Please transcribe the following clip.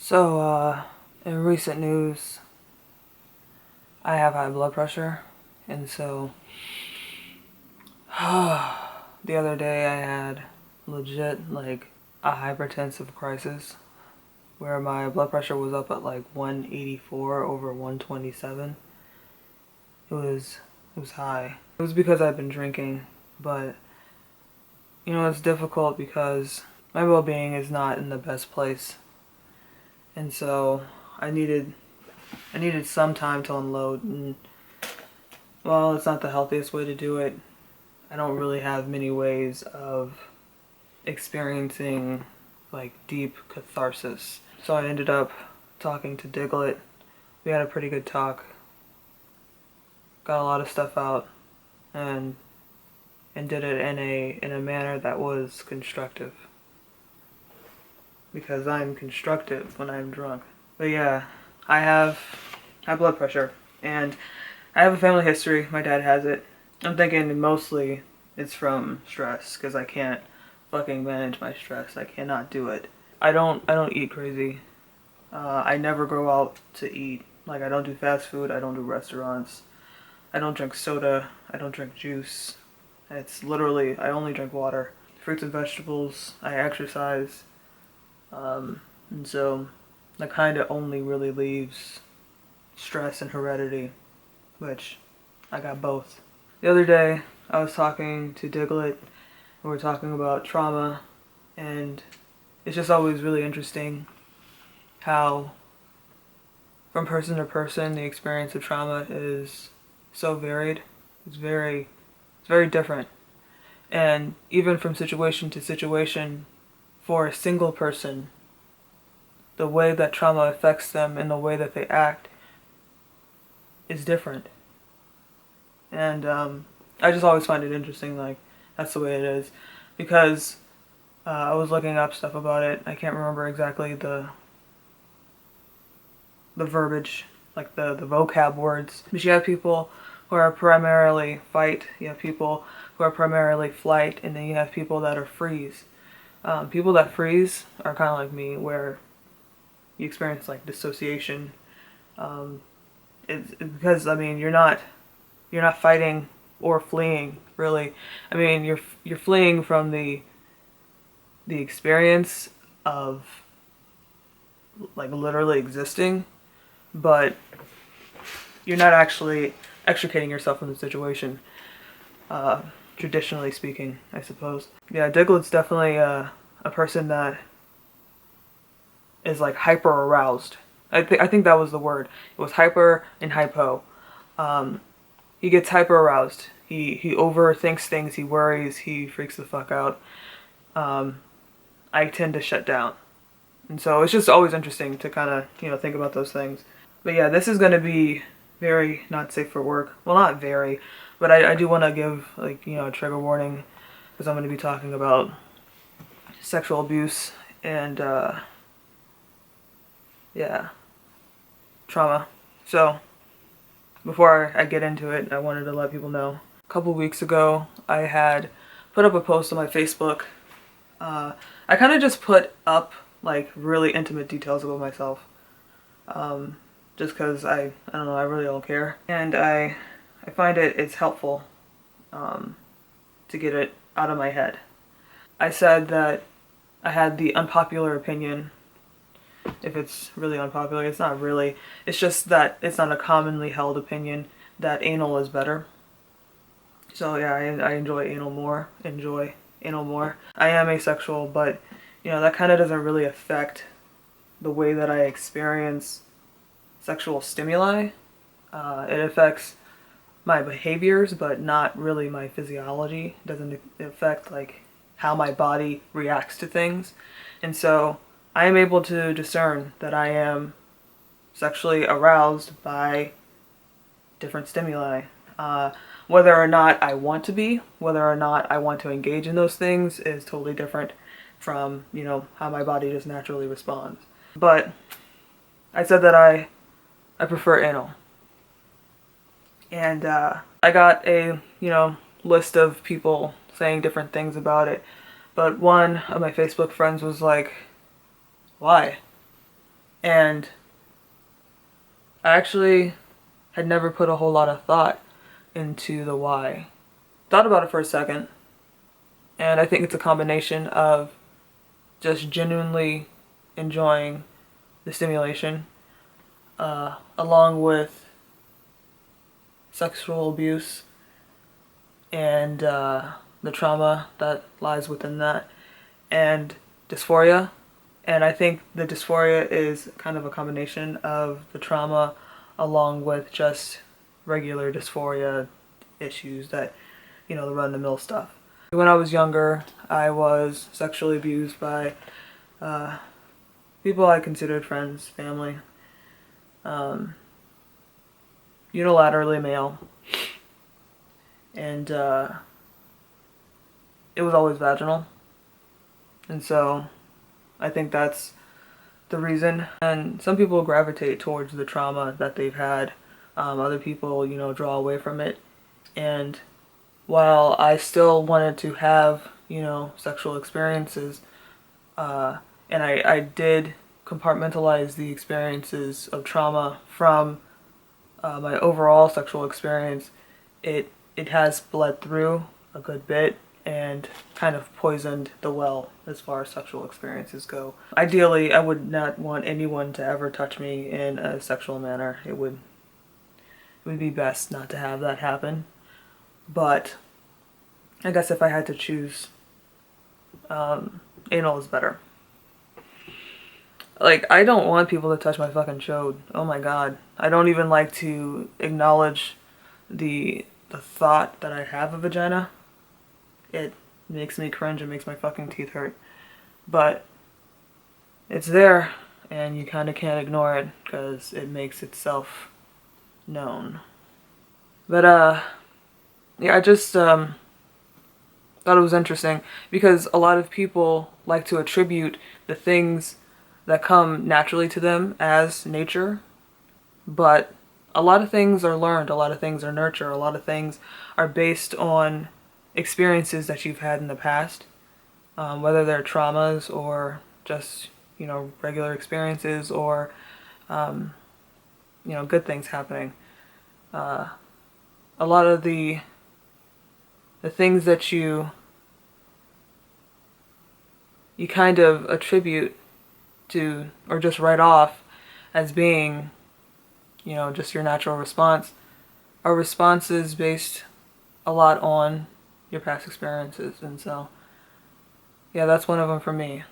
So, in recent news, I have high blood pressure, and so the other day I had legit like a hypertensive crisis where my blood pressure was up at like 184 over 127. It was high. It was because I've been drinking, but it's difficult because my well-being is not in the best place, and so I needed some time to unload, and well, it's not the healthiest way to do it. I don't really have many ways of experiencing like deep catharsis. So I ended up talking to Diglett. We had a pretty good talk. Got a lot of stuff out and did it in a manner that was constructive. Because I'm constructive when I'm drunk. But yeah, I have high blood pressure, and I have a family history. My dad has it. I'm thinking mostly it's from stress, because I can't fucking manage my stress. I cannot do it. I don't eat crazy. I never go out to eat. Like, I don't do fast food. I don't do restaurants. I don't drink soda. I don't drink juice. It's literally, I only drink water. Fruits and vegetables. I exercise. And so that kind of only really leaves stress and heredity, which I got both. The other day, I was talking to Diglett, and we were talking about trauma, and it's just always really interesting how from person to person the experience of trauma is so varied. It's very different. And even from situation to situation, for a single person, the way that trauma affects them and the way that they act is different. And I just always find it interesting, like, that's the way it is. Because I was looking up stuff about it. I can't remember exactly the verbiage, like the vocab words. But you have people who are primarily fight, you have people who are primarily flight, and then you have people that are freeze. People that freeze are kind of like me, where you experience like dissociation. It's because, I mean, you're not fighting or fleeing, really. I mean, you're fleeing from the experience of like literally existing, but you're not actually extricating yourself from the situation. Traditionally speaking, I suppose. Yeah, Diglett's definitely a person that is like hyper aroused. I think that was the word. It was hyper and hypo. He gets hyper aroused. He overthinks things. He worries. He freaks the fuck out. I tend to shut down, and so it's just always interesting to kind of think about those things. But yeah, this is going to be very not safe for work. Well, not very, but I do want to give like a trigger warning, because I'm going to be talking about sexual abuse and yeah, trauma. So before I get into it, I wanted to let people know. A couple weeks ago, I had put up a post on my Facebook. I kind of just put up like really intimate details about myself. Just because I don't know, I really don't care. And I find it's helpful to get it out of my head. I said that I had the unpopular opinion. If it's really unpopular, it's not really. It's just that it's not a commonly held opinion that anal is better. So yeah, I enjoy anal more. I am asexual, but that kind of doesn't really affect the way that I experience sexual stimuli. It affects my behaviors, but not really my physiology. It doesn't affect like how my body reacts to things. And so I am able to discern that I am sexually aroused by different stimuli. Whether or not I want to be, whether or not I want to engage in those things is totally different from, how my body just naturally responds. But I said that I prefer anal. And I got a, list of people saying different things about it. But one of my Facebook friends was like, why? And I actually had never put a whole lot of thought into the why. Thought about it for a second, and I think it's a combination of just genuinely enjoying the stimulation, along with sexual abuse and the trauma that lies within that, and dysphoria. And I think the dysphoria is kind of a combination of the trauma along with just regular dysphoria issues that, the run-of-the-mill stuff. When I was younger, I was sexually abused by people I considered friends, family, unilaterally male, and it was always vaginal. And so I think that's the reason. And some people gravitate towards the trauma that they've had. Other people, draw away from it. And while I still wanted to have, sexual experiences, and I did compartmentalize the experiences of trauma from my overall sexual experience, it has bled through a good bit and kind of poisoned the well as far as sexual experiences go. Ideally, I would not want anyone to ever touch me in a sexual manner. It would be best not to have that happen. But I guess if I had to choose, anal is better. Like, I don't want people to touch my fucking chode. Oh my god. I don't even like to acknowledge the thought that I have a vagina. It makes me cringe. It makes my fucking teeth hurt. But it's there, and you kind of can't ignore it because it makes itself known. But yeah, I just thought it was interesting because a lot of people like to attribute the things that come naturally to them as nature, but a lot of things are learned, a lot of things are nurture, a lot of things are based on experiences that you've had in the past, whether they're traumas or just, regular experiences or, good things happening. A lot of the things that you kind of attribute to or just write off as being, just your natural response are responses based a lot on your past experiences. And so, yeah, that's one of them for me.